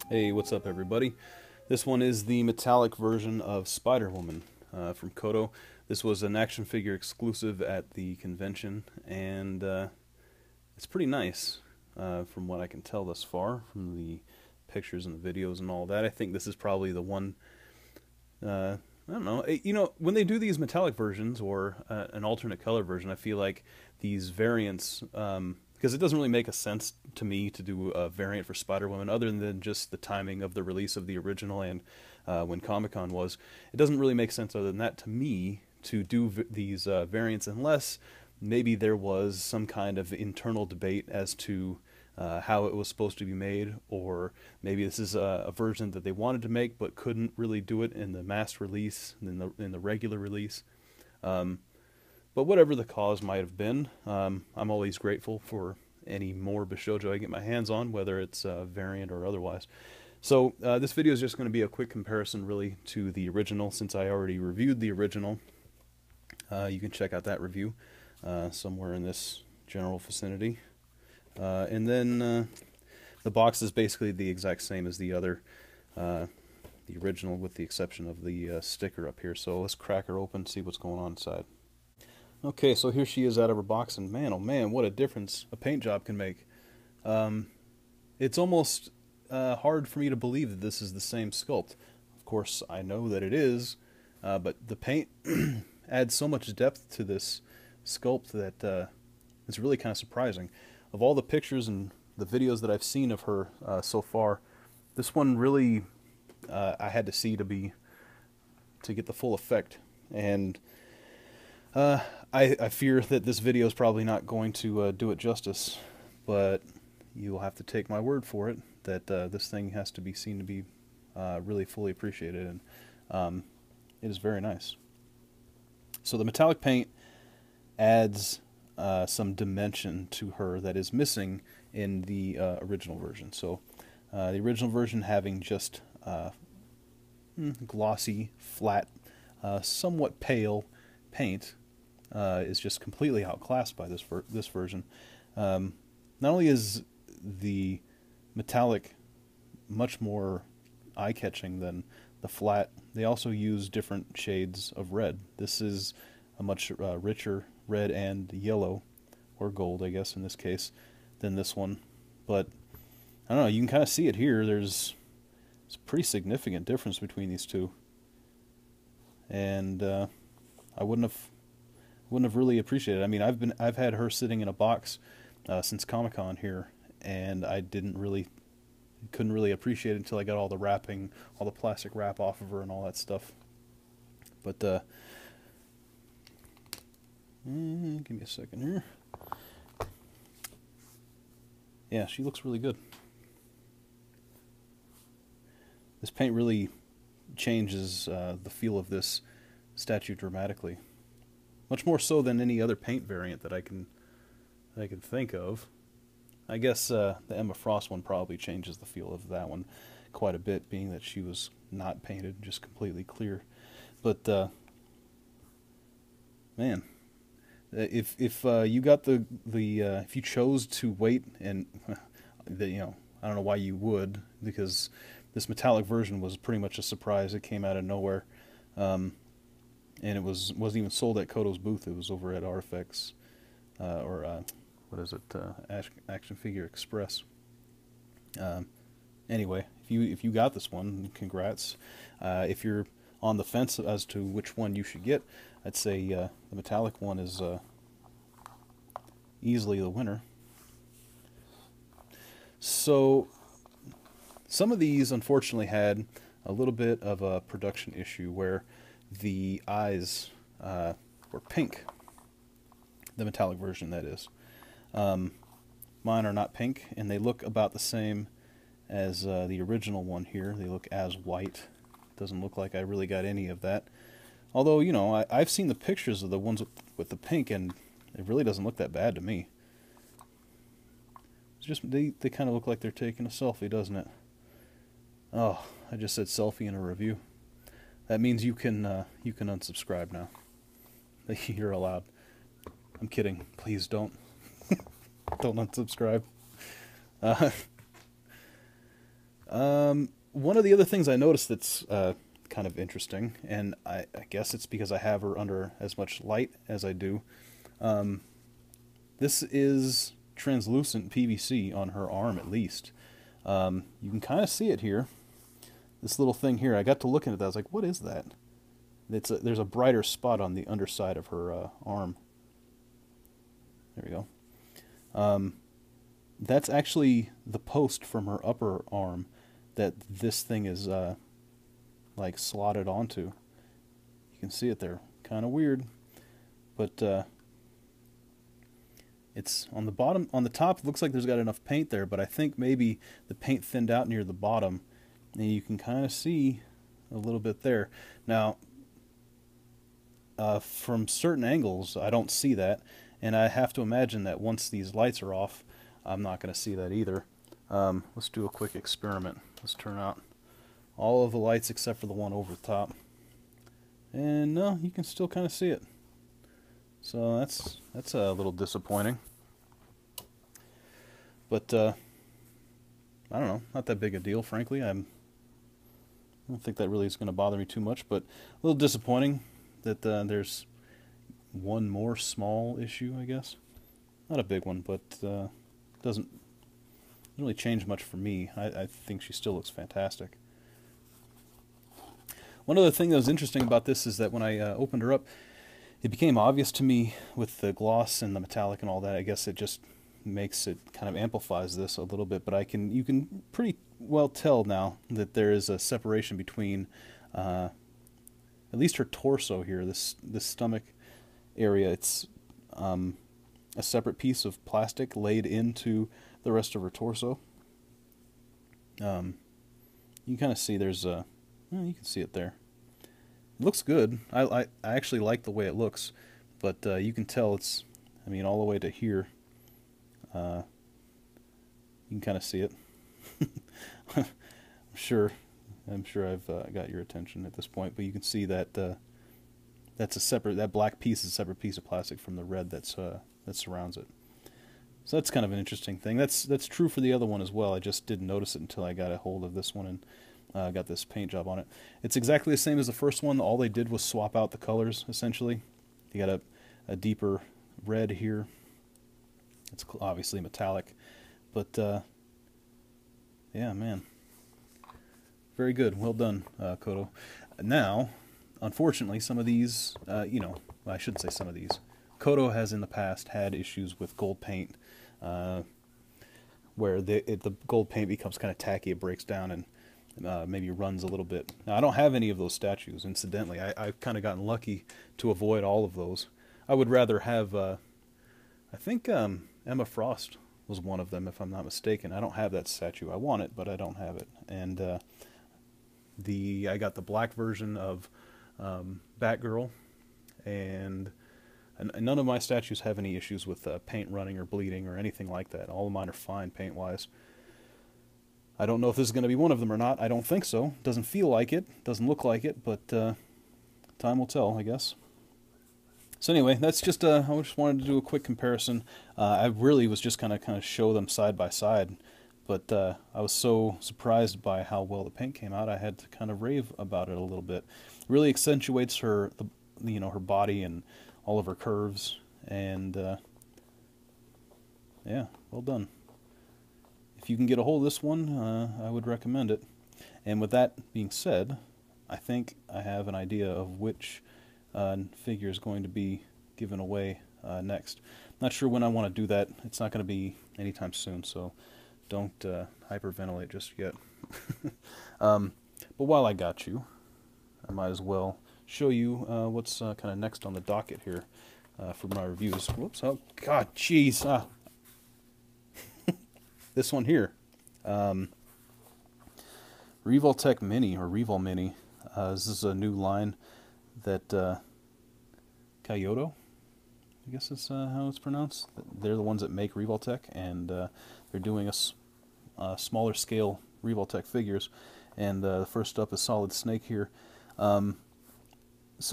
Hey, what's up, everybody? This one is the metallic version of Spider-Woman from Koto. This was an action figure exclusive at the convention, and it's pretty nice from what I can tell thus far, from the pictures and the videos and all that. I think this is probably the one, I don't know, when they do these metallic versions or an alternate color version, I feel like these variants, because it doesn't really make a sense to me to do a variant for Spider-Woman other than just the timing of the release of the original and when Comic-Con was. It doesn't really make sense other than that to me to do these variants unless maybe there was some kind of internal debate as to how it was supposed to be made, or maybe this is a version that they wanted to make but couldn't really do it in the mass release, in the regular release. But whatever the cause might have been, I'm always grateful for any more Bishoujo I get my hands on, whether it's variant or otherwise. So this video is just going to be a quick comparison, really, to the original, since I already reviewed the original. You can check out that review somewhere in this general vicinity. And then the box is basically the exact same as the other, the original, with the exception of the sticker up here. So let's crack her open, see what's going on inside. Okay, so here she is out of her box, and man, oh man, what a difference a paint job can make. It's almost hard for me to believe that this is the same sculpt. Of course, I know that it is, but the paint adds so much depth to this sculpt that it's really kind of surprising. Of all the pictures and the videos that I've seen of her so far, this one really I had to see to get the full effect, and I fear that this video is probably not going to do it justice, but you'll have to take my word for it that this thing has to be seen to be really fully appreciated, and it is very nice. So the metallic paint adds some dimension to her that is missing in the original version. So the original version having just glossy, flat, somewhat pale paint is just completely outclassed by this version. Not only is the metallic much more eye-catching than the flat, they also use different shades of red. This is a much richer red and yellow, or gold, I guess in this case, than this one. But I don't know, you can kind of see it here. There's a pretty significant difference between these two, and I wouldn't have really appreciated it. I mean, I've had her sitting in a box since Comic-Con here, and I couldn't really appreciate it until I got all the wrapping, all the plastic wrap off of her and all that stuff. But give me a second here. Yeah, she looks really good. This paint really changes the feel of this statue dramatically. Much more so than any other paint variant that I can think of. I guess the Emma Frost one probably changes the feel of that one quite a bit, being that she was not painted, just completely clear. But man, if you got if you chose to wait, and I don't know why you would, because this metallic version was pretty much a surprise. It came out of nowhere. And it wasn't even sold at Koto's booth. It was over at RFX, what is it, Action Figure Express. Anyway, if you got this one, congrats. If you're on the fence as to which one you should get, I'd say the metallic one is easily the winner. So some of these unfortunately had a little bit of a production issue where the eyes were pink. The metallic version, that is. Mine are not pink, and they look about the same as the original one here. They look as white. Doesn't look like I really got any of that. Although, I've seen the pictures of the ones with the pink, and it really doesn't look that bad to me. It's just they kind of look like they're taking a selfie, doesn't it? Oh, I just said selfie in a review. That means you can unsubscribe now. You're allowed. I'm kidding. Please don't. Don't unsubscribe. One of the other things I noticed that's kind of interesting, and I guess it's because I have her under as much light as I do. This is translucent PVC on her arm, at least. You can kind of see it here. This little thing here, I got to looking at that. I was like, what is that? There's a brighter spot on the underside of her arm. There we go. That's actually the post from her upper arm that this thing is like slotted onto. You can see it there. Kind of weird, but it's on the bottom. On the top, it looks like there's got enough paint there, but I think maybe the paint thinned out near the bottom, and you can kind of see a little bit there. Now, from certain angles, I don't see that, and I have to imagine that once these lights are off, I'm not going to see that either. Let's do a quick experiment. Let's turn out all of the lights except for the one over the top. And no, you can still kind of see it. So that's a little disappointing. But I don't know, not that big a deal, frankly. I don't think that really is going to bother me too much, but a little disappointing that there's one more small issue, I guess. Not a big one, but doesn't really change much for me. I think she still looks fantastic. One other thing that was interesting about this is that when I opened her up, it became obvious to me with the gloss and the metallic and all that. I guess it just makes it kind of amplifies this a little bit, but you can pretty well tell now that there is a separation between at least her torso here, this stomach area. It's a separate piece of plastic laid into the rest of her torso. You can kind of see there's a, well, you can see it there. It looks good. I actually like the way it looks, but you can tell it's, I mean, all the way to here. You can kind of see it. I'm sure I've got your attention at this point, but you can see that that's a separate, that black piece is a separate piece of plastic from the red that surrounds it. So that's kind of an interesting thing. That's true for the other one as well. I just didn't notice it until I got a hold of this one and got this paint job on it. It's exactly the same as the first one. All they did was swap out the colors, essentially. You got a deeper red here. It's obviously metallic, but yeah, man, very good. Well done, Koto. Now, unfortunately, some of these, you know, I shouldn't say some of these. Koto has in the past had issues with gold paint, where the gold paint becomes kind of tacky, it breaks down and maybe runs a little bit. Now, I don't have any of those statues, incidentally. I've kind of gotten lucky to avoid all of those. I would rather have, I think Emma Frost was one of them, if I'm not mistaken. I don't have that statue. I want it, but I don't have it. And I got the black version of Batgirl, and none of my statues have any issues with paint running or bleeding or anything like that. All of mine are fine paint-wise. I don't know if this is going to be one of them or not. I don't think so. Doesn't feel like it. Doesn't look like it, but time will tell, I guess. So anyway, that's just, I just wanted to do a quick comparison. I really was just kind of show them side by side, but I was so surprised by how well the paint came out, I had to kind of rave about it a little bit. It really accentuates her, you know, her body and all of her curves, and yeah, well done. If you can get a hold of this one, I would recommend it. And with that being said, I think I have an idea of which figure is going to be given away next. Not sure when I want to do that. It's not going to be anytime soon, so don't hyperventilate just yet. But while I got you, I might as well show you what's kind of next on the docket here for my reviews. Whoops! Oh God, jeez! This one here, Revoltech Mini or Revol Mini. This is a new line that Kyoto, I guess is how it's pronounced. They're the ones that make Revoltech, and they're doing a smaller scale Revoltech figures. And the first up is Solid Snake here. So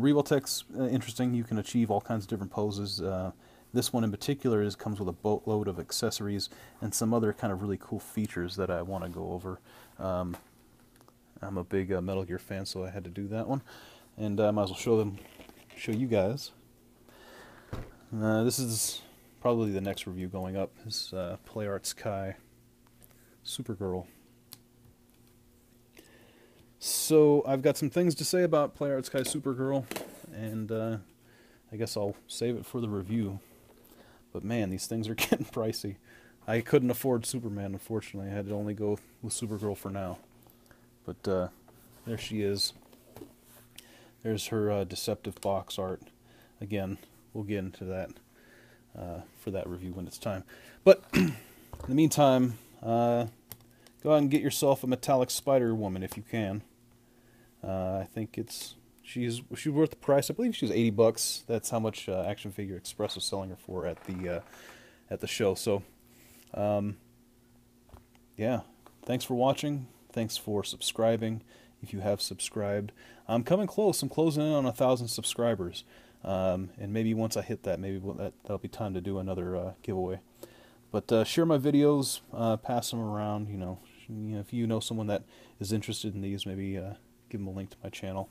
Revoltech's interesting. You can achieve all kinds of different poses. This one in particular comes with a boatload of accessories and some other kind of really cool features that I want to go over. I'm a big Metal Gear fan, so I had to do that one, and I might as well show you guys. This is probably the next review going up. Is PlayArts Kai Supergirl. So I've got some things to say about PlayArts Kai Supergirl, and I guess I'll save it for the review. But man, these things are getting pricey. I couldn't afford Superman, unfortunately. I had to only go with Supergirl for now. But there she is. There's her deceptive box art. Again, we'll get into that for that review when it's time. But in the meantime, go out and get yourself a metallic Spider-Woman if you can. I think she's worth the price. I believe she was $80. That's how much Action Figure Express was selling her for at the show. So, yeah. Thanks for watching. Thanks for subscribing. If you have subscribed, I'm coming close. I'm closing in on 1,000 subscribers. And maybe once I hit that, maybe that'll be time to do another giveaway. But share my videos, pass them around. You know, if you know someone that is interested in these, maybe give them a link to my channel.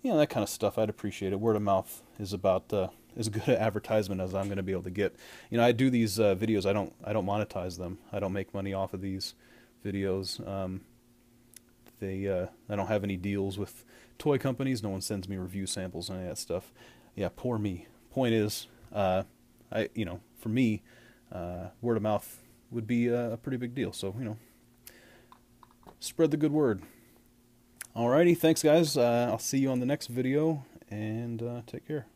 You know, that kind of stuff. I'd appreciate it. Word of mouth is about as good an advertisement as I'm going to be able to get. You know, I do these videos. I don't monetize them. I don't make money off of these videos. I don't have any deals with toy companies. No one sends me review samples and any of that stuff. Yeah, poor me. Point is, for me, word of mouth would be a pretty big deal. So, you know, spread the good word. Alrighty, thanks guys. I'll see you on the next video, and take care.